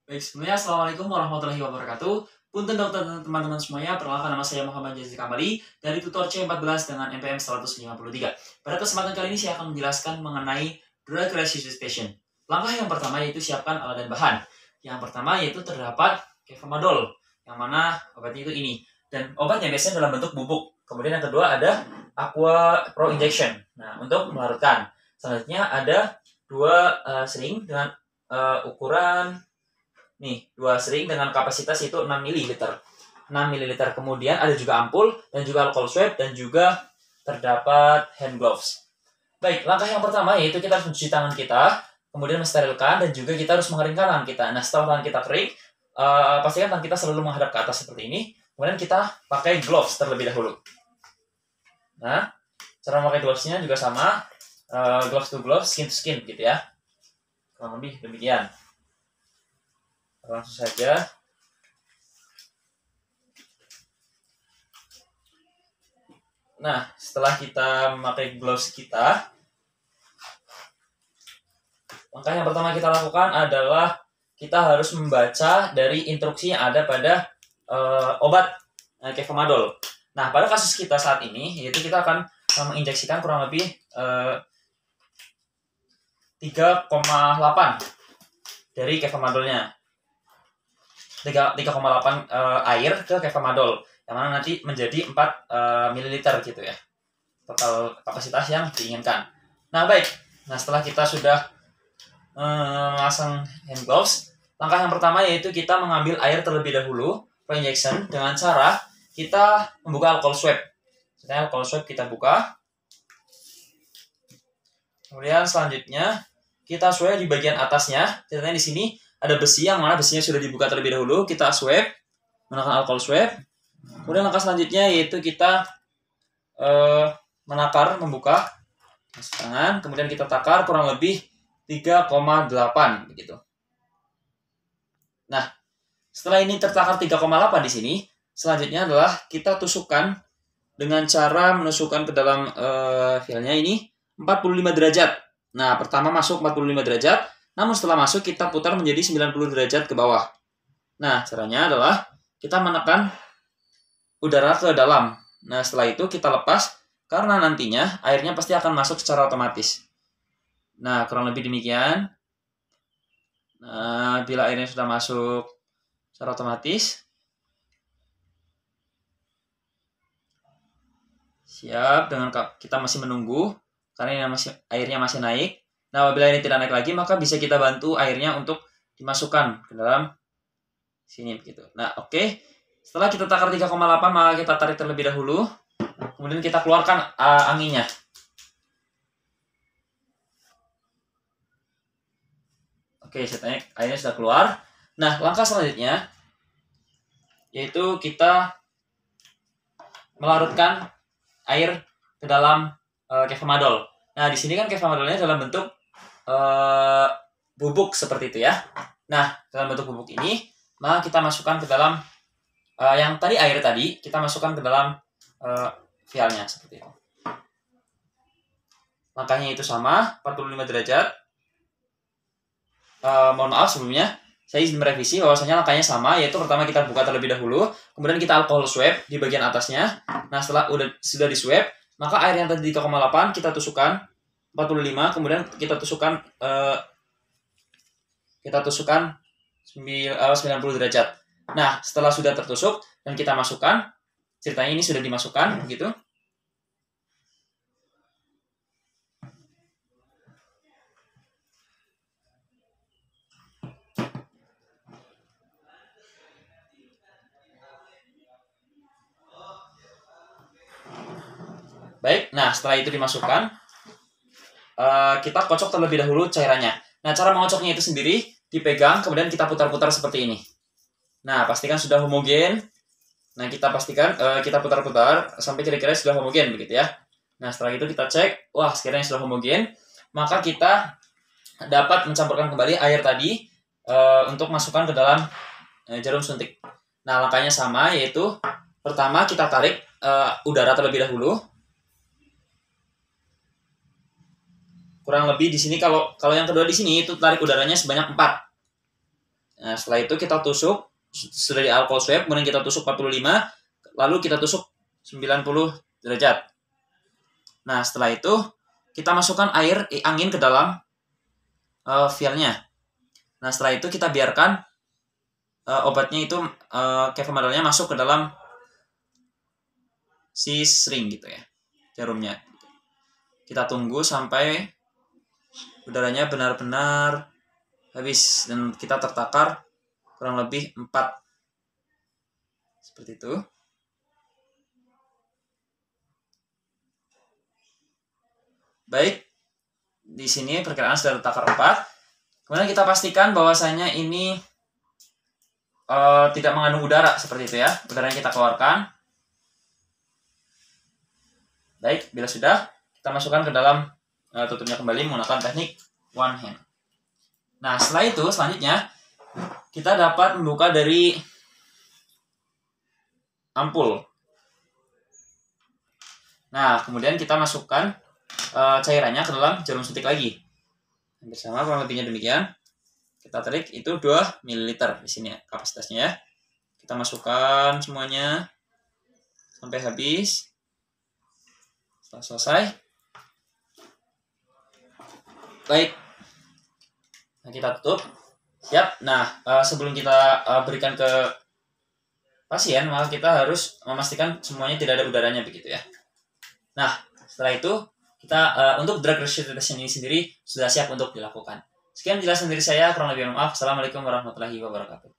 Baik, sebelumnya Assalamualaikum warahmatullahi wabarakatuh. Punten dokter dan teman-teman semuanya, perkenalkan nama saya Muhammad Jazzy Kamali dari tutor C14 dengan NPM 153. Pada kesempatan kali ini saya akan menjelaskan mengenai drug resuscitation. Langkah yang pertama yaitu siapkan alat dan bahan. Yang pertama yaitu terdapat kefenmadol, yang mana obatnya itu ini. Dan obatnya biasanya dalam bentuk bubuk. Kemudian yang kedua ada aqua pro injection. Nah, untuk melarutkan. Selanjutnya ada dua sering dengan ukuran nih, dua sering dengan kapasitas itu 6 ml. 6 ml. Kemudian ada juga ampul dan juga alcohol swab dan juga terdapat hand gloves. Baik, langkah yang pertama yaitu kita harus mencuci tangan kita, kemudian mensterilkan dan juga kita harus mengeringkan tangan kita. Nah, setelah tangan kita kering, pastikan tangan kita selalu menghadap ke atas seperti ini. Kemudian kita pakai gloves terlebih dahulu. Nah, cara memakai glovesnya juga sama, gloves to gloves, skin to skin gitu ya. Kurang lebih demikian. Langsung saja. Nah, setelah kita memakai gloves kita, langkah yang pertama kita lakukan adalah kita harus membaca dari instruksi yang ada pada obat kefenmadol. Nah, pada kasus kita saat ini, yaitu kita akan menginjeksikan kurang lebih 3,8 dari kefenmadolnya. 3,8 air ke kefenmadol, yang mana nanti menjadi 4 ml gitu ya, total kapasitas yang diinginkan. Nah, baik. Nah, setelah kita sudah memasang hand gloves, langkah yang pertama yaitu kita mengambil air terlebih dahulu per injection dengan cara kita membuka alcohol swab. Setelah alcohol swab kita buka. Kemudian selanjutnya kita swab di bagian atasnya. Ceritanya di sini ada besi yang mana besinya sudah dibuka terlebih dahulu, kita swab menggunakan alcohol swab. Kemudian langkah selanjutnya yaitu kita menakar, membuka tangan, kemudian kita takar kurang lebih 3,8 begitu. Nah, setelah ini tertakar 3,8 di sini, selanjutnya adalah kita tusukkan dengan cara menusukkan ke dalam filenya ini 45 derajat. Nah, pertama masuk 45 derajat, namun setelah masuk kita putar menjadi 90 derajat ke bawah. Nah, caranya adalah kita menekan udara ke dalam. Nah, setelah itu kita lepas karena nantinya airnya pasti akan masuk secara otomatis. Nah, kurang lebih demikian. Nah, bila airnya sudah masuk secara otomatis, siap, dengan kita masih menunggu karena airnya masih naik. Nah, apabila ini tidak naik lagi, maka bisa kita bantu airnya untuk dimasukkan ke dalam sini begitu. Nah, oke. Setelah kita takar 3,8, maka kita tarik terlebih dahulu. Kemudian kita keluarkan anginnya. Oke, setelah airnya sudah keluar. Nah, langkah selanjutnya yaitu kita melarutkan air ke dalam kefenmadol. Nah, di sini kan kefenmadolnya dalam bentuk bubuk seperti itu ya. Nah, dalam bentuk bubuk ini, maka kita masukkan ke dalam yang tadi air tadi, kita masukkan ke dalam vialnya seperti itu. Langkahnya itu sama, 45 derajat. Mohon maaf sebelumnya, saya izin merevisi bahwasanya langkahnya sama, yaitu pertama kita buka terlebih dahulu, kemudian kita alcohol swab di bagian atasnya. Nah, setelah sudah di swab, maka air yang tadi 3,8 kita tusukkan 45, kemudian kita tusukkan 90 derajat. Nah, setelah sudah tertusuk dan kita masukkan, ceritanya ini sudah dimasukkan begitu. Baik, nah setelah itu dimasukkan, kita kocok terlebih dahulu cairannya. Nah, cara mengocoknya itu sendiri, dipegang, kemudian kita putar-putar seperti ini. Nah, pastikan sudah homogen. Nah, kita pastikan kita putar-putar sampai kira-kira sudah homogen begitu ya. Nah, setelah itu kita cek, wah sekiranya sudah homogen, maka kita dapat mencampurkan kembali air tadi untuk masukkan ke dalam jarum suntik. Nah, langkahnya sama, yaitu pertama kita tarik udara terlebih dahulu. Kurang lebih di sini kalau yang kedua di sini itu tarik udaranya sebanyak 4. Nah, setelah itu kita tusuk, sudah di alcohol swab, kemudian kita tusuk 45, lalu kita tusuk 90 derajat. Nah, setelah itu kita masukkan angin ke dalam vialnya. Nah, setelah itu kita biarkan obatnya itu kefenmadrolnya masuk ke dalam si sering gitu ya, jarumnya. Kita tunggu sampai udaranya benar-benar habis dan kita tertakar kurang lebih 4. Seperti itu. Baik, di sini perkiraan sudah tertakar 4. Kemudian kita pastikan bahwasanya ini tidak mengandung udara seperti itu ya. Udara yang kita keluarkan. Baik, bila sudah, kita masukkan ke dalam tutupnya kembali menggunakan teknik one hand. Nah, setelah itu selanjutnya kita dapat membuka dari ampul. Nah, kemudian kita masukkan cairannya ke dalam jarum suntik lagi. Hampir sama kurang lebihnya demikian. Kita tarik itu 2 ml di sini ya, kapasitasnya ya. Kita masukkan semuanya sampai habis. Setelah selesai. Baik. Nah, kita tutup. Siap. Nah, sebelum kita berikan ke pasien, maka kita harus memastikan semuanya tidak ada udaranya begitu ya. Nah, setelah itu kita untuk drug resuscitation ini sendiri sudah siap untuk dilakukan. Sekian penjelasan dari saya, kurang lebih mohon maaf. Assalamualaikum warahmatullahi wabarakatuh.